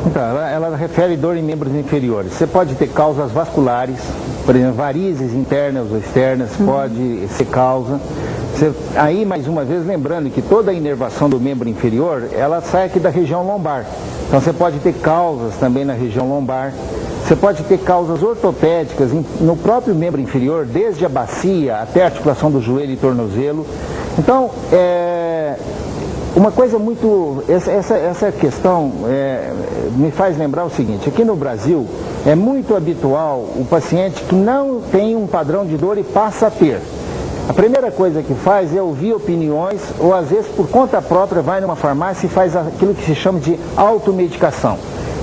Então, ela refere dor em membros inferiores. Você pode ter causas vasculares, por exemplo, varizes internas ou externas, pode ser causa. Aí, mais uma vez, lembrando que toda a inervação do membro inferior, ela sai aqui da região lombar. Então, você pode ter causas também na região lombar. Você pode ter causas ortopédicas no próprio membro inferior, desde a bacia até a articulação do joelho e tornozelo. Então, uma coisa muito... Essa questão me faz lembrar o seguinte: aqui no Brasil é muito habitual o paciente que não tem um padrão de dor e passa a ter. A primeira coisa que faz é ouvir opiniões, ou às vezes por conta própria vai numa farmácia e faz aquilo que se chama de automedicação.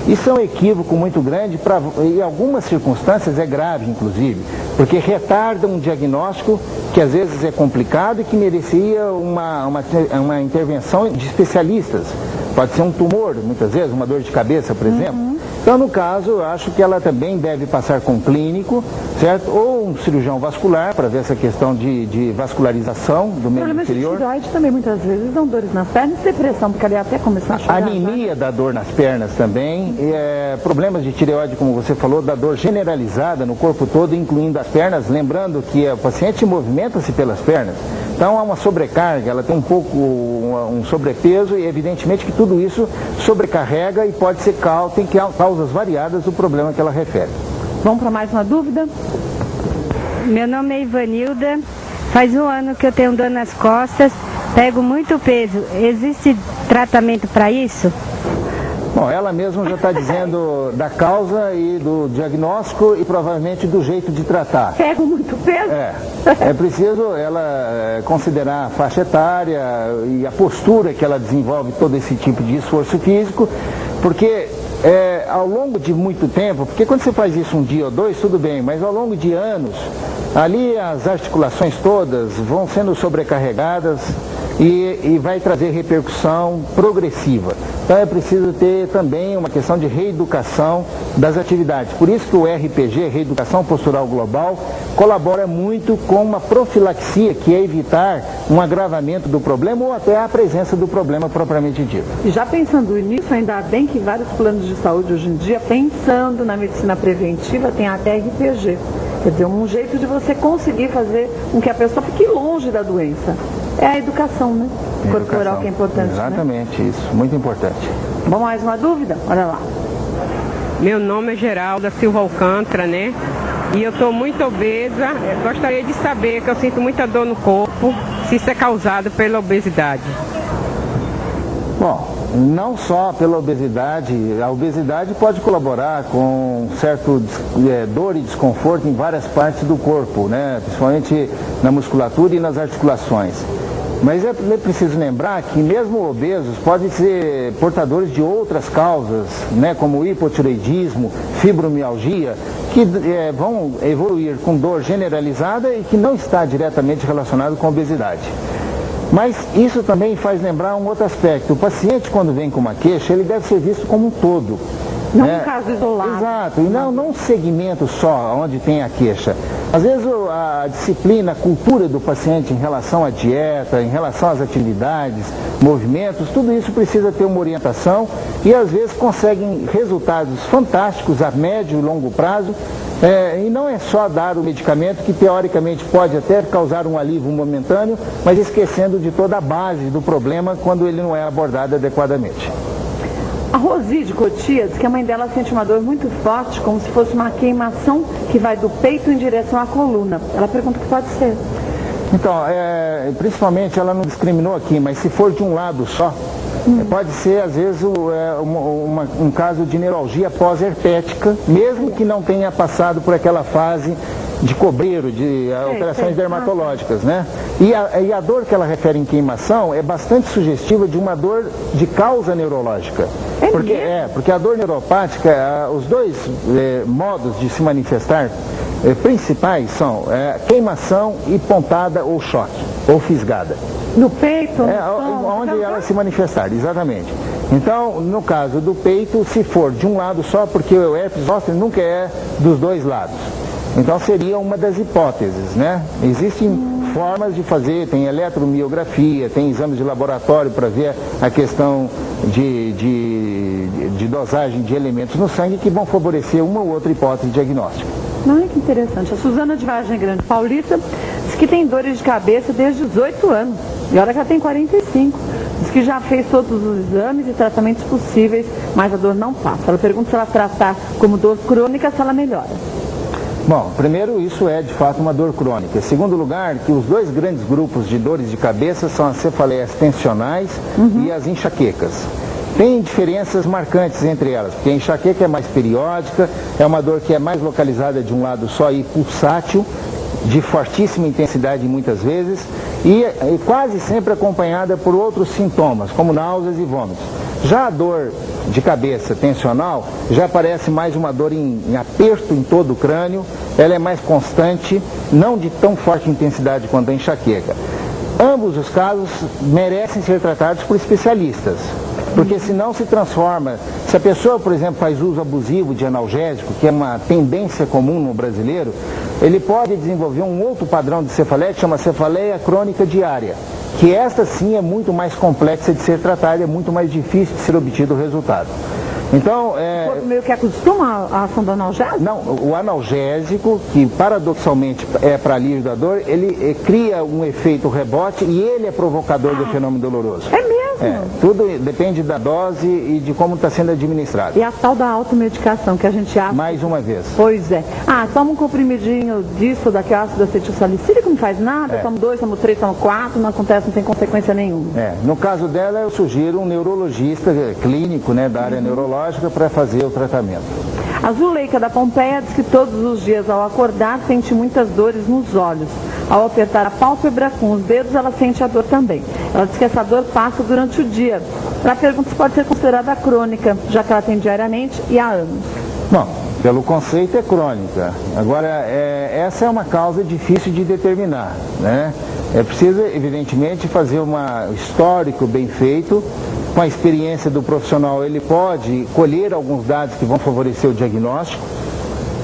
Isso é um equívoco muito grande, em algumas circunstâncias é grave, inclusive, porque retarda um diagnóstico que às vezes é complicado e que merecia uma intervenção de especialistas. Pode ser um tumor, muitas vezes, uma dor de cabeça, por exemplo. Então, no caso, eu acho que ela também deve passar com um clínico, certo? Ou um cirurgião vascular, para ver essa questão de vascularização do membro inferior. Problemas de tireoide também, muitas vezes, dão dores nas pernas e depressão, porque ali até começar a chorar. Anemia dá dor nas pernas também. Problemas de tireoide, como você falou, dá dor generalizada no corpo todo, incluindo as pernas. Lembrando que o paciente movimenta-se pelas pernas. Então, há uma sobrecarga, ela tem um pouco um sobrepeso e, evidentemente, que tudo isso sobrecarrega e pode ser tem causas variadas do problema que ela refere. Vamos para mais uma dúvida? Meu nome é Ivanilda, faz 1 ano que eu tenho dor nas costas, pego muito peso. Existe tratamento para isso? Bom, ela mesma já está dizendo da causa e do diagnóstico e provavelmente do jeito de tratar. Pego muito peso? É preciso ela considerar a faixa etária e a postura que ela desenvolve todo esse tipo de esforço físico, porque ao longo de muito tempo, porque quando você faz isso 1 dia ou 2, tudo bem, mas ao longo de anos, ali as articulações todas vão sendo sobrecarregadas e vai trazer repercussão progressiva. Então é preciso ter também uma questão de reeducação das atividades. Por isso que o RPG, Reeducação Postural Global, colabora muito com uma profilaxia, que é evitar um agravamento do problema ou até a presença do problema propriamente dito. E já pensando nisso, ainda bem que vários planos de saúde hoje em dia, pensando na medicina preventiva, tem até RPG. Quer dizer, um jeito de você conseguir fazer com que a pessoa fique longe da doença. É a educação, né? Corporal que é importante. Exatamente, né? Isso, muito importante. Vamos mais uma dúvida? Olha lá. Meu nome é Geralda Silva Alcântara, né? E eu estou muito obesa. Eu gostaria de saber que eu sinto muita dor no corpo, se isso é causado pela obesidade. Bom, não só pela obesidade, a obesidade pode colaborar com certo dor e desconforto em várias partes do corpo, né? Principalmente na musculatura e nas articulações. Mas é preciso lembrar que mesmo obesos podem ser portadores de outras causas, né? Como hipotireoidismo, fibromialgia, que vão evoluir com dor generalizada e que não está diretamente relacionado com a obesidade. Mas isso também faz lembrar um outro aspecto. O paciente, quando vem com uma queixa, ele deve ser visto como um todo. Não um caso isolado. Exato, e não um segmento só onde tem a queixa. Às vezes a disciplina, a cultura do paciente em relação à dieta, em relação às atividades, movimentos, tudo isso precisa ter uma orientação e às vezes conseguem resultados fantásticos a médio e longo prazo. E não é só dar o medicamento que teoricamente pode até causar um alívio momentâneo, mas esquecendo de toda a base do problema quando ele não é abordado adequadamente. A Rosi de Cotia diz que a mãe dela sente uma dor muito forte, como se fosse uma queimação que vai do peito em direção à coluna. Ela pergunta o que pode ser. Então, principalmente ela não discriminou aqui, mas se for de um lado só, pode ser às vezes um caso de neuralgia pós-herpética, mesmo que não tenha passado por aquela fase de cobreiro, de alterações dermatológicas, né? E a dor que ela refere em queimação é bastante sugestiva de uma dor de causa neurológica. Porque a dor neuropática, os dois modos de se manifestar principais são queimação e pontada ou choque, ou fisgada. No peito? Onde ela se manifestar, exatamente. Então, no caso do peito, se for de um lado só, porque o herpes zoster nunca é dos dois lados. Então seria uma das hipóteses, né? Existem formas de fazer, tem eletromiografia, tem exames de laboratório para ver a questão de dosagem de elementos no sangue que vão favorecer uma ou outra hipótese diagnóstica. Ai, que interessante. A Suzana de Vargem Grande Paulista diz que tem dores de cabeça desde os 18 anos. E olha que ela tem 45. Diz que já fez todos os exames e tratamentos possíveis, mas a dor não passa. Ela pergunta se ela tratar como dor crônica, se ela melhora. Bom, primeiro, isso é de fato uma dor crônica. Em segundo lugar, que os dois grandes grupos de dores de cabeça são as cefaleias tensionais e as enxaquecas. Tem diferenças marcantes entre elas, porque a enxaqueca é mais periódica, é uma dor que é mais localizada de um lado só e pulsátil, de fortíssima intensidade muitas vezes, e quase sempre acompanhada por outros sintomas, como náuseas e vômitos. Já a dor de cabeça tensional já parece mais uma dor em aperto em todo o crânio, ela é mais constante, não de tão forte intensidade quanto a enxaqueca. Ambos os casos merecem ser tratados por especialistas, porque senão se transforma. Se a pessoa, por exemplo, faz uso abusivo de analgésico, que é uma tendência comum no brasileiro, ele pode desenvolver um outro padrão de cefaleia que chama cefaleia crônica diária, que esta sim é muito mais complexa de ser tratada, é muito mais difícil de ser obtido o resultado. Então, O corpo meio que acostuma a ação do analgésico? não, o analgésico, que paradoxalmente é para alívio da dor, ele cria um efeito rebote e ele é provocador do fenômeno doloroso. É mesmo? Tudo depende da dose e de como está sendo administrado. E a tal da automedicação que a gente acha... Mais uma vez. Pois é. Toma um comprimidinho disso, daquele ácido acetilsalicílico, não faz nada, tomo 2, tomo 3, tomo 4, não acontece, não tem consequência nenhuma. No caso dela, eu sugiro um neurologista clínico, da área neurológica, para fazer o tratamento. A Zuleika da Pompeia diz que todos os dias ao acordar sente muitas dores nos olhos. Ao apertar a pálpebra com os dedos, ela sente a dor também. Ela diz que essa dor passa durante o dia. Ela pergunta se pode ser considerada crônica, já que ela tem diariamente e há anos. Bom, pelo conceito é crônica. Agora, essa é uma causa difícil de determinar, É preciso, evidentemente, fazer um histórico bem feito. Com a experiência do profissional, ele pode colher alguns dados que vão favorecer o diagnóstico.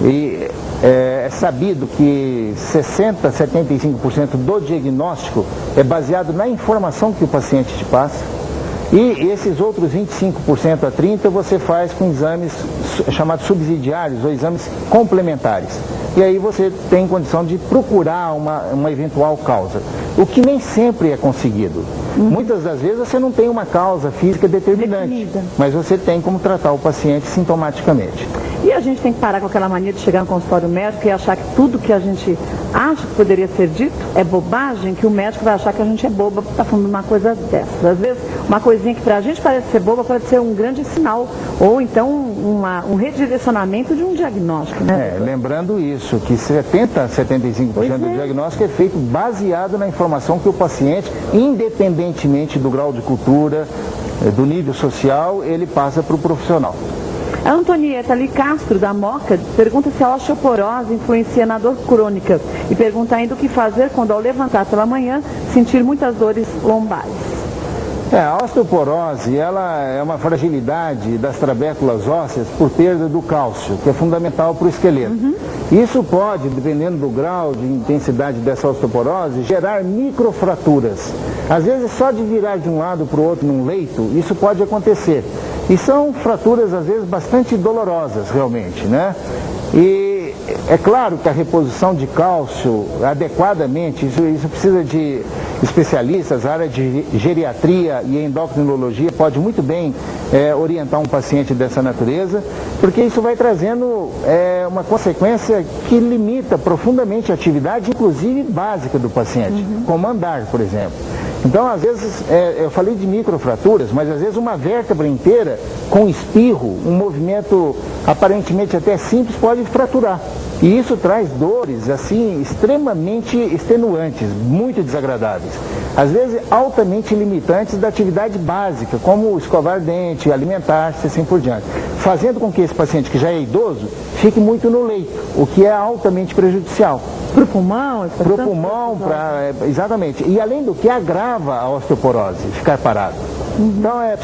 E é sabido que 60% a 75% do diagnóstico é baseado na informação que o paciente te passa. E esses outros 25% a 30% você faz com exames chamados subsidiários ou exames complementares. E aí você tem condição de procurar uma eventual causa, o que nem sempre é conseguido. Muitas das vezes você não tem uma causa física determinante, mas você tem como tratar o paciente sintomaticamente. E a gente tem que parar com aquela mania de chegar no consultório médico e achar que tudo que a gente acha que poderia ser dito é bobagem, que o médico vai achar que a gente é boba por estar falando uma coisa dessas. Às vezes, uma coisinha que para a gente parece ser boba pode ser um grande sinal, ou então um redirecionamento de um diagnóstico. Lembrando isso, que 70% a 75% do diagnóstico é feito baseado na informação que o paciente, independentemente do grau de cultura, do nível social, ele passa para o profissional. A Antonieta Ali Castro, da Moca, pergunta se a osteoporose influencia na dor crônica e pergunta ainda o que fazer quando, ao levantar pela manhã, sentir muitas dores lombares. A osteoporose, ela é uma fragilidade das trabéculas ósseas por perda do cálcio, que é fundamental para o esqueleto. Isso pode, dependendo do grau de intensidade dessa osteoporose, gerar microfraturas. Às vezes, só de virar de um lado para o outro num leito, isso pode acontecer. E são fraturas, às vezes, bastante dolorosas, realmente, E é claro que a reposição de cálcio adequadamente, isso precisa de especialistas, a área de geriatria e endocrinologia pode muito bem orientar um paciente dessa natureza, porque isso vai trazendo uma consequência que limita profundamente a atividade, inclusive básica do paciente, como andar, por exemplo. Então, às vezes, eu falei de microfraturas, mas às vezes uma vértebra inteira, com espirro, um movimento aparentemente até simples, pode fraturar. E isso traz dores, assim, extremamente extenuantes, muito desagradáveis. Às vezes, altamente limitantes da atividade básica, como escovar dente, alimentar-se, assim por diante. Fazendo com que esse paciente, que já é idoso, fique muito no leito, o que é altamente prejudicial. Para o pulmão? Para o pulmão, exatamente. E além do que agrava a osteoporose, ficar parado. Então é